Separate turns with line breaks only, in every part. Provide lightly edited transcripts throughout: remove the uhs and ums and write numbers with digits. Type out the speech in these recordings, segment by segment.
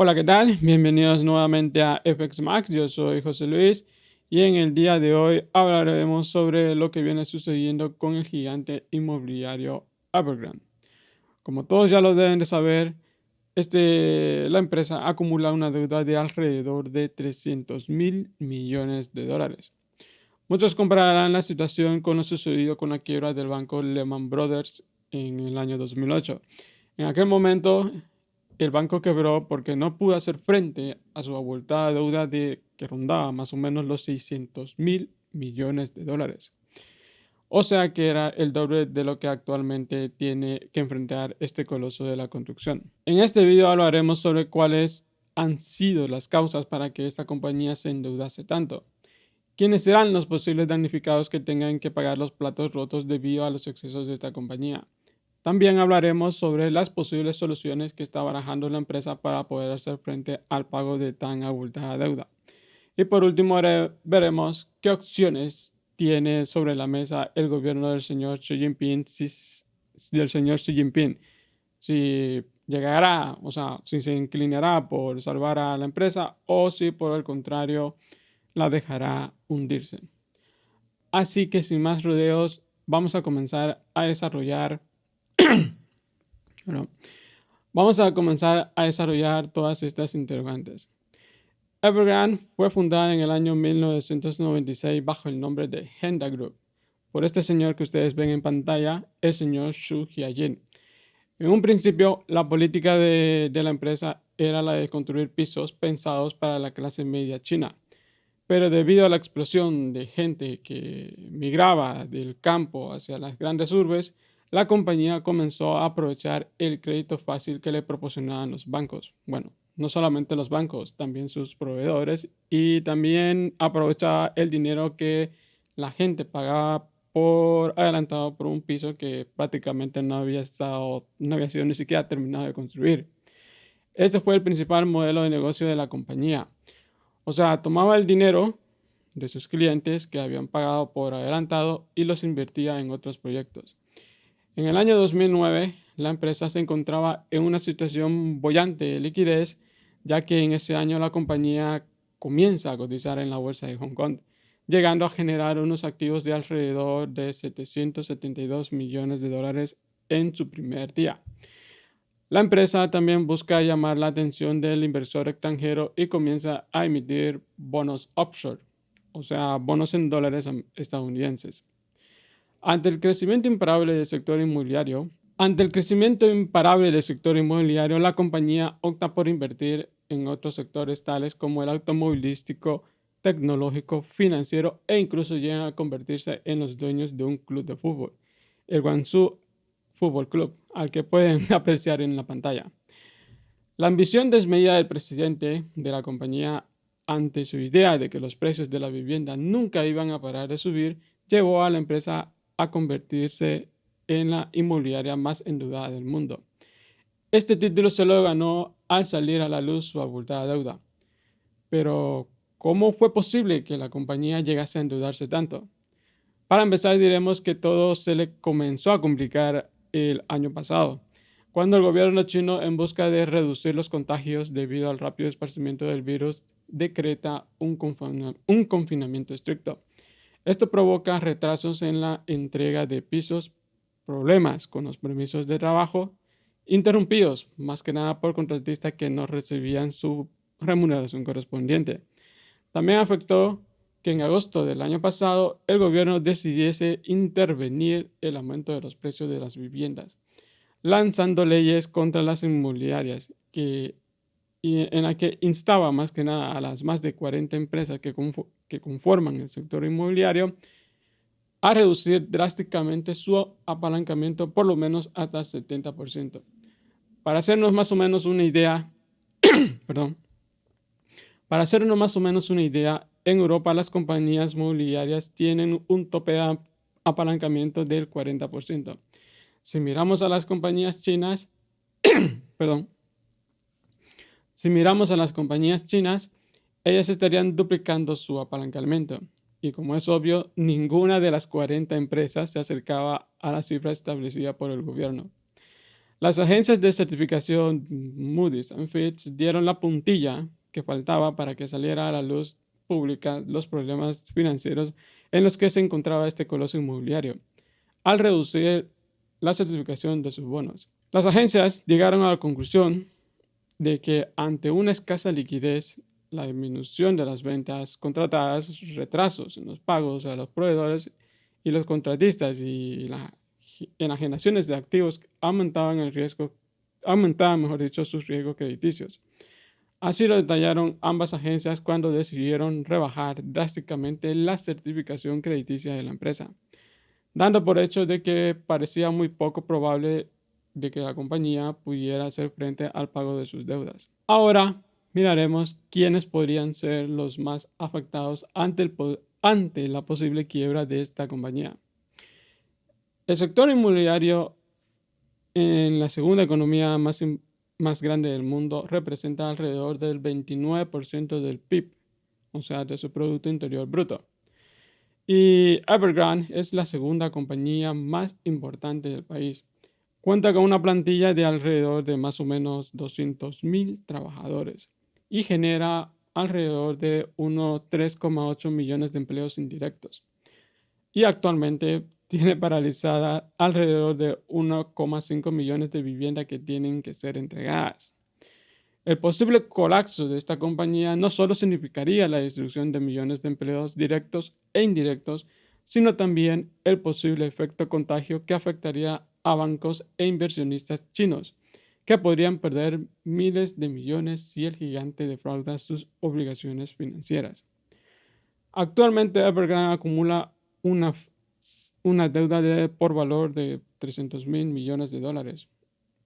Hola, ¿qué tal? Bienvenidos nuevamente a FX Max. Yo soy José Luis y en el día de hoy hablaremos sobre lo que viene sucediendo con el gigante inmobiliario Evergrande. Como todos ya lo deben de saber, la empresa acumula una deuda de alrededor de 300.000 millones de dólares. Muchos compararán la situación con lo sucedido con la quiebra del banco Lehman Brothers en el año 2008. En aquel momento, el banco quebró porque no pudo hacer frente a su abultada deuda que rondaba más o menos los 600.000 millones de dólares. O sea que era el doble de lo que actualmente tiene que enfrentar este coloso de la construcción. En este video hablaremos sobre cuáles han sido las causas para que esta compañía se endeudase tanto. ¿Quiénes serán los posibles damnificados que tengan que pagar los platos rotos debido a los excesos de esta compañía? También hablaremos sobre las posibles soluciones que está barajando la empresa para poder hacer frente al pago de tan abultada deuda. Y por último, veremos qué opciones tiene sobre la mesa el gobierno del señor Xi Jinping, si llegará, o sea, si se inclinará por salvar a la empresa o si por el contrario la dejará hundirse. Así que sin más rodeos, vamos a comenzar a desarrollar bueno, todas estas interrogantes. Evergrande fue fundada en el año 1996 bajo el nombre de Henda Group por este señor que ustedes ven en pantalla, el señor Xu Jiajin. En un principio, la política de la empresa era la de construir pisos pensados para la clase media china, pero debido a la explosión de gente que migraba del campo hacia las grandes urbes, la compañía comenzó a aprovechar el crédito fácil que le proporcionaban los bancos. Bueno, no solamente los bancos, también sus proveedores, y también aprovechaba el dinero que la gente pagaba por adelantado por un piso que prácticamente no había sido ni siquiera terminado de construir. Este fue el principal modelo de negocio de la compañía. O sea, tomaba el dinero de sus clientes que habían pagado por adelantado y los invertía en otros proyectos. En el año 2009, la empresa se encontraba en una situación boyante de liquidez, ya que en ese año la compañía comienza a cotizar en la bolsa de Hong Kong, llegando a generar unos activos de alrededor de 772 millones de dólares en su primer día. La empresa también busca llamar la atención del inversor extranjero y comienza a emitir bonos offshore, o sea, bonos en dólares estadounidenses. Ante el crecimiento imparable del sector inmobiliario, la compañía opta por invertir en otros sectores tales como el automovilístico, tecnológico, financiero e incluso llega a convertirse en los dueños de un club de fútbol, el Guangzhou Fútbol Club, al que pueden apreciar en la pantalla. La ambición desmedida del presidente de la compañía ante su idea de que los precios de la vivienda nunca iban a parar de subir, llevó a la empresa a convertirse en la inmobiliaria más endeudada del mundo. Este título se lo ganó al salir a la luz su abultada deuda. Pero, ¿cómo fue posible que la compañía llegase a endeudarse tanto? Para empezar, diremos que todo se le comenzó a complicar el año pasado, cuando el gobierno chino, en busca de reducir los contagios debido al rápido esparcimiento del virus, decreta un confinamiento estricto. Esto provoca retrasos en la entrega de pisos, problemas con los permisos de trabajo, interrumpidos más que nada por contratistas que no recibían su remuneración correspondiente. También afectó que en agosto del año pasado el gobierno decidiese intervenir el aumento de los precios de las viviendas, lanzando leyes contra las inmobiliarias en la que instaba más que nada a las más de 40 empresas que conforman el sector inmobiliario a reducir drásticamente su apalancamiento por lo menos hasta el 70%. Para hacernos más o menos una idea, perdón, para hacernos más o menos una idea, en Europa las compañías mobiliarias tienen un tope de apalancamiento del 40%. Si miramos a las compañías chinas, perdón, si miramos a las compañías chinas, ellas estarían duplicando su apalancamiento. Y como es obvio, ninguna de las 40 empresas se acercaba a la cifra establecida por el gobierno. Las agencias de certificación Moody's y Fitch dieron la puntilla que faltaba para que saliera a la luz pública los problemas financieros en los que se encontraba este coloso inmobiliario, al reducir la certificación de sus bonos. Las agencias llegaron a la conclusión de que ante una escasa liquidez, la disminución de las ventas contratadas, retrasos en los pagos a los proveedores y los contratistas y la enajenaciones de activos aumentaban, mejor dicho, sus riesgos crediticios. Así lo detallaron ambas agencias cuando decidieron rebajar drásticamente la certificación crediticia de la empresa, dando por hecho de que parecía muy poco probable de que la compañía pudiera hacer frente al pago de sus deudas. Ahora miraremos quiénes podrían ser los más afectados ante la posible quiebra de esta compañía. El sector inmobiliario en la segunda economía más grande del mundo representa alrededor del 29% del PIB, o sea, de su Producto Interior Bruto. Y Evergrande es la segunda compañía más importante del país. Cuenta con una plantilla de alrededor de más o menos 200,000 trabajadores y genera alrededor de unos 3,8 millones de empleos indirectos. Y actualmente tiene paralizada alrededor de 1,5 millones de viviendas que tienen que ser entregadas. El posible colapso de esta compañía no solo significaría la destrucción de millones de empleos directos e indirectos, sino también el posible efecto contagio que afectaría a bancos e inversionistas chinos, que podrían perder miles de millones si el gigante defrauda sus obligaciones financieras. Actualmente Evergrande acumula una deuda por valor de 300,000 millones de dólares,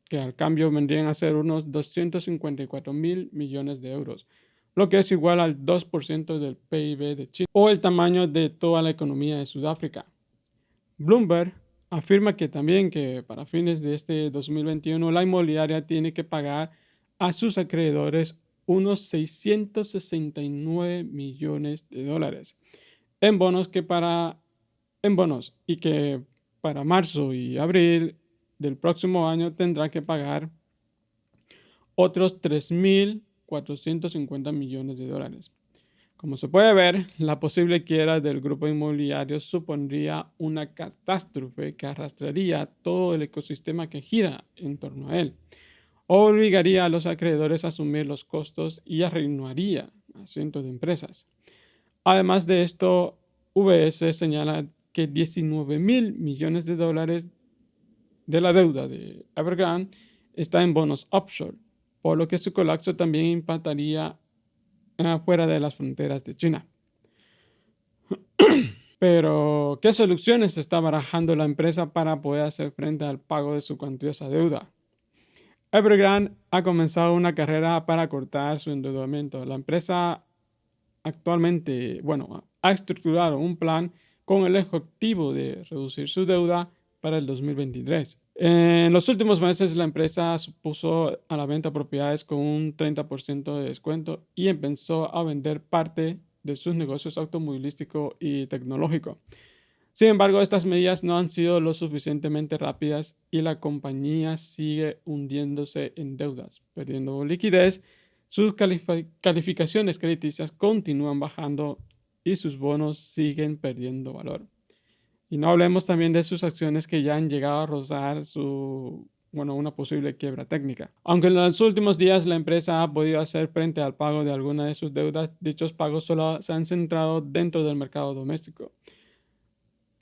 que al cambio vendrían a ser unos 254,000 millones de euros, lo que es igual al 2% del PIB de China o el tamaño de toda la economía de Sudáfrica. Bloomberg afirma que también que para fines de este 2021 la inmobiliaria tiene que pagar a sus acreedores unos 669 millones de dólares en bonos y que para marzo y abril del próximo año tendrá que pagar otros 3.450 millones de dólares. Como se puede ver, la posible quiebra del grupo inmobiliario supondría una catástrofe que arrastraría todo el ecosistema que gira en torno a él, obligaría a los acreedores a asumir los costos y arruinaría a cientos de empresas. Además de esto, UBS señala que 19,000 millones de dólares de la deuda de Evergrande está en bonos offshore, por lo que su colapso también impactaría fuera de las fronteras de China. Pero, ¿qué soluciones está barajando la empresa para poder hacer frente al pago de su cuantiosa deuda? Evergrande ha comenzado una carrera para cortar su endeudamiento. La empresa actualmente, ha estructurado un plan con el objetivo de reducir su deuda para el 2023. En los últimos meses, la empresa puso a la venta propiedades con un 30% de descuento y empezó a vender parte de sus negocios automovilístico y tecnológico. Sin embargo, estas medidas no han sido lo suficientemente rápidas y la compañía sigue hundiéndose en deudas, perdiendo liquidez. Sus calificaciones crediticias continúan bajando y sus bonos siguen perdiendo valor. Y no hablemos también de sus acciones que ya han llegado a rozar una posible quiebra técnica. Aunque en los últimos días la empresa ha podido hacer frente al pago de alguna de sus deudas, dichos pagos solo se han centrado dentro del mercado doméstico.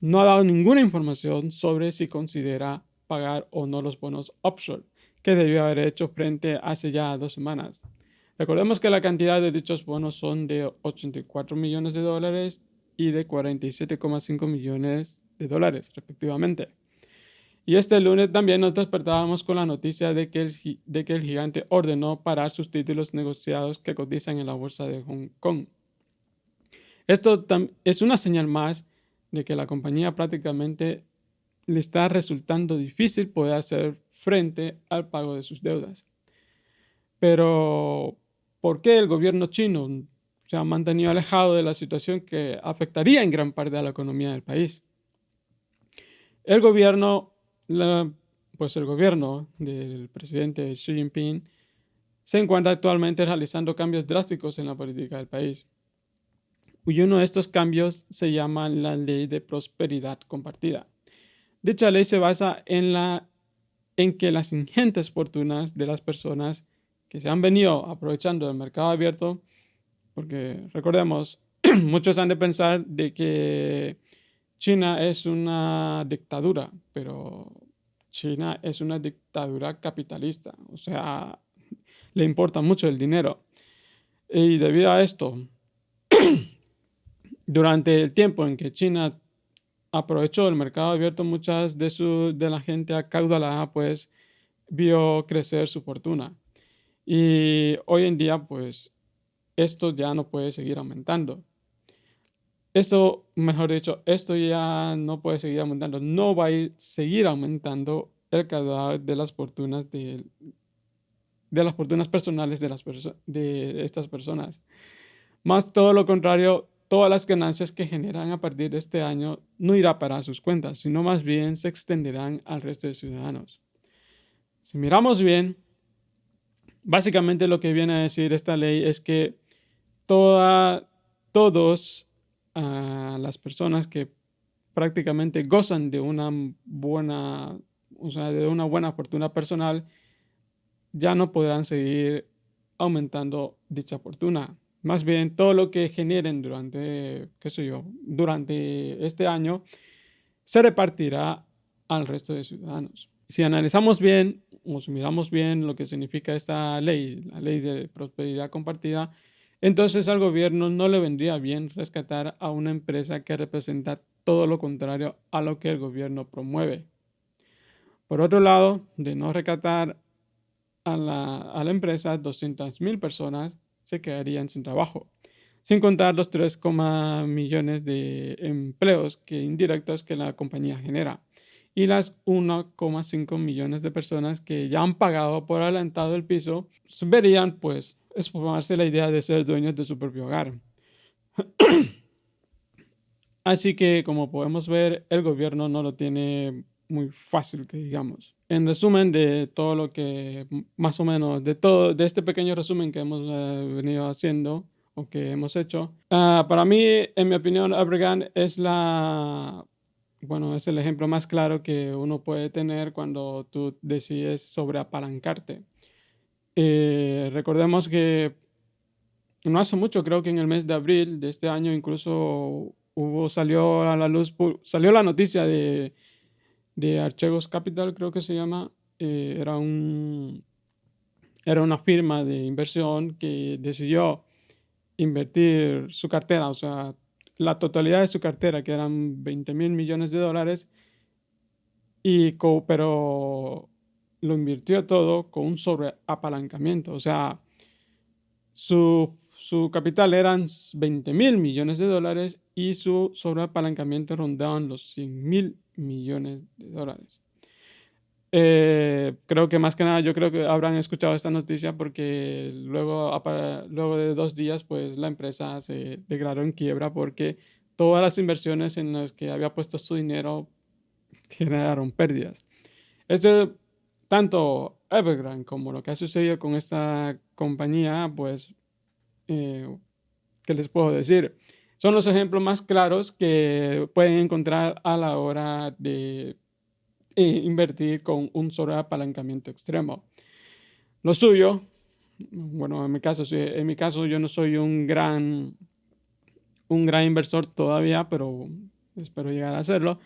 No ha dado ninguna información sobre si considera pagar o no los bonos offshore, que debió haber hecho frente hace ya 2 semanas. Recordemos que la cantidad de dichos bonos son de 84 millones de dólares y de 47,5 millones de dólares, respectivamente. Y este lunes también nos despertábamos con la noticia de que el gigante ordenó parar sus títulos negociados que cotizan en la bolsa de Hong Kong. Esto es una señal más de que la compañía prácticamente le está resultando difícil poder hacer frente al pago de sus deudas. Pero, ¿por qué el gobierno chino se ha mantenido alejado de la situación que afectaría en gran parte a la economía del país? El gobierno pues el gobierno del presidente Xi Jinping se encuentra actualmente realizando cambios drásticos en la política del país. Y uno de estos cambios se llama la Ley de Prosperidad Compartida. Dicha ley se basa en que las ingentes fortunas de las personas que se han venido aprovechando del mercado abierto, porque recordemos, muchos han de pensar de que China es una dictadura, pero China es una dictadura capitalista, o sea, le importa mucho el dinero. Y debido a esto, durante el tiempo en que China aprovechó el mercado abierto, muchas de la gente acaudalada pues vio crecer su fortuna. Y hoy en día pues esto ya no puede seguir aumentando. Esto, mejor dicho, esto ya no puede seguir aumentando. No va a seguir aumentando el caudal de las fortunas de las fortunas personales de estas personas. Más todo lo contrario, todas las ganancias que generan a partir de este año no irá para sus cuentas, sino más bien se extenderán al resto de ciudadanos. Si miramos bien, básicamente lo que viene a decir esta ley es que todos las personas que prácticamente gozan de una buena, o sea, de una buena fortuna personal, ya no podrán seguir aumentando dicha fortuna. Más bien, todo lo que generen durante, qué sé yo, durante este año se repartirá al resto de ciudadanos. Si analizamos bien o si miramos bien lo que significa esta ley, la ley de prosperidad compartida, entonces al gobierno no le vendría bien rescatar a una empresa que representa todo lo contrario a lo que el gobierno promueve. Por otro lado, de no rescatar a la empresa, 200.000 personas se quedarían sin trabajo, sin contar los 3, millones de empleos indirectos que la compañía genera y las 1,5 millones de personas que ya han pagado por adelantado el piso verían pues esfumarse la idea de ser dueños de su propio hogar. Así que como podemos ver, el gobierno no lo tiene muy fácil, que digamos. En resumen de todo lo que, más o menos, de este pequeño resumen que hemos venido haciendo o que hemos hecho, para mí, en mi opinión, Evergrande es es el ejemplo más claro que uno puede tener cuando tú decides sobre apalancarte. Recordemos que no hace mucho, creo que en el mes de abril de este año, incluso salió a la luz, salió la noticia de Archegos Capital, creo que se llama. Era una firma de inversión que decidió invertir su cartera, o sea, la totalidad de su cartera, que eran 20.000 millones de dólares, pero lo invirtió todo con un sobreapalancamiento, o sea, su capital eran 20.000 millones de dólares y su sobreapalancamiento rondaban los 100.000 millones de dólares. Creo que más que nada, yo creo que habrán escuchado esta noticia porque luego de 2 días, pues la empresa se declaró en quiebra porque todas las inversiones en las que había puesto su dinero generaron pérdidas. Esto, tanto Evergrande como lo que ha sucedido con esta compañía, pues ¿qué les puedo decir? Son los ejemplos más claros que pueden encontrar a la hora de invertir con un sobreapalancamiento extremo. Lo suyo, bueno, en mi caso yo no soy un gran inversor todavía, pero espero llegar a hacerlo.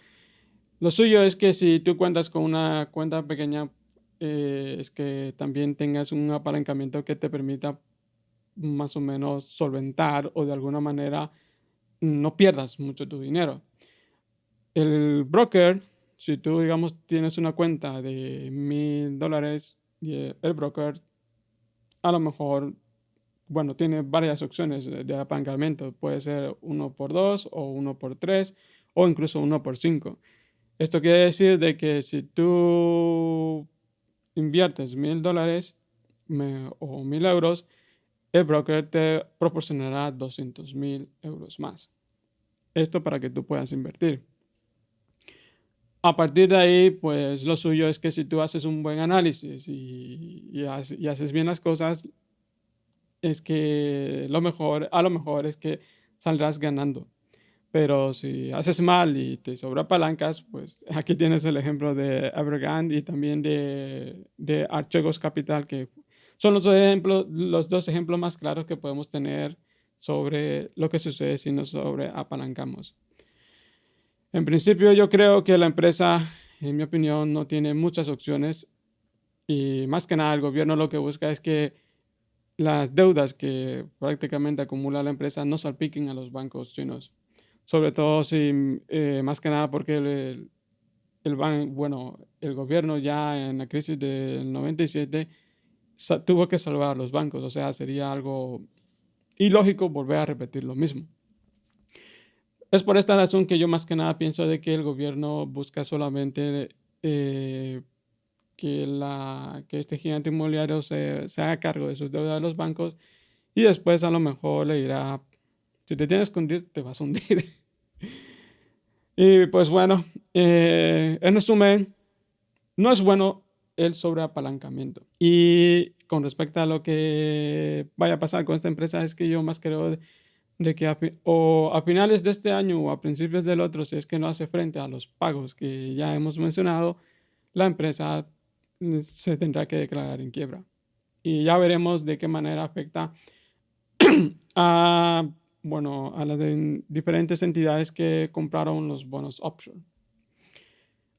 Lo suyo es que si tú cuentas con una cuenta pequeña, es que también tengas un apalancamiento que te permita más o menos solventar o de alguna manera no pierdas mucho tu dinero. El broker, si tú digamos tienes una cuenta de $1,000 y el broker a lo mejor, bueno, tiene varias opciones de apalancamiento. Puede ser 1x2 o 1x3 o incluso 1x5. Esto quiere decir de que si tú inviertes $1,000 o 1.000 euros, el broker te proporcionará 200.000 euros más. Esto para que tú puedas invertir. A partir de ahí, pues lo suyo es que si tú haces un buen análisis y haces bien las cosas, es que a lo mejor es que saldrás ganando. Pero si haces mal y te sobra palancas, pues aquí tienes el ejemplo de Evergrande y también de Archegos Capital, que son los dos ejemplos más claros que podemos tener sobre lo que sucede si nos sobreapalancamos. En principio, yo creo que la empresa, en mi opinión, no tiene muchas opciones y más que nada el gobierno lo que busca es que las deudas que prácticamente acumula la empresa no salpiquen a los bancos chinos. Sobre todo si, más que nada porque el gobierno ya en la crisis del 97 tuvo que salvar a los bancos. O sea, sería algo ilógico volver a repetir lo mismo. Es por esta razón que yo más que nada pienso de que el gobierno busca solamente que este gigante inmobiliario se haga cargo de sus deudas de los bancos y después a lo mejor le dirá, si te tienes que hundir, te vas a hundir. Y pues bueno, en resumen, no es bueno el sobreapalancamiento. Y con respecto a lo que vaya a pasar con esta empresa, es que yo más creo de que a finales de este año o a principios del otro, si es que no hace frente a los pagos que ya hemos mencionado, la empresa se tendrá que declarar en quiebra. Y ya veremos de qué manera afecta a, a las diferentes entidades que compraron los bonos option.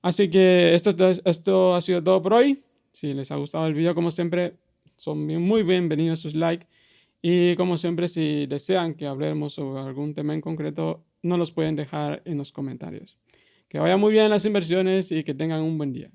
Así que esto ha sido todo por hoy. Si les ha gustado el video, como siempre, son muy bienvenidos sus likes. Y como siempre, si desean que hablemos sobre algún tema en concreto, nos los pueden dejar en los comentarios. Que vayan muy bien las inversiones y que tengan un buen día.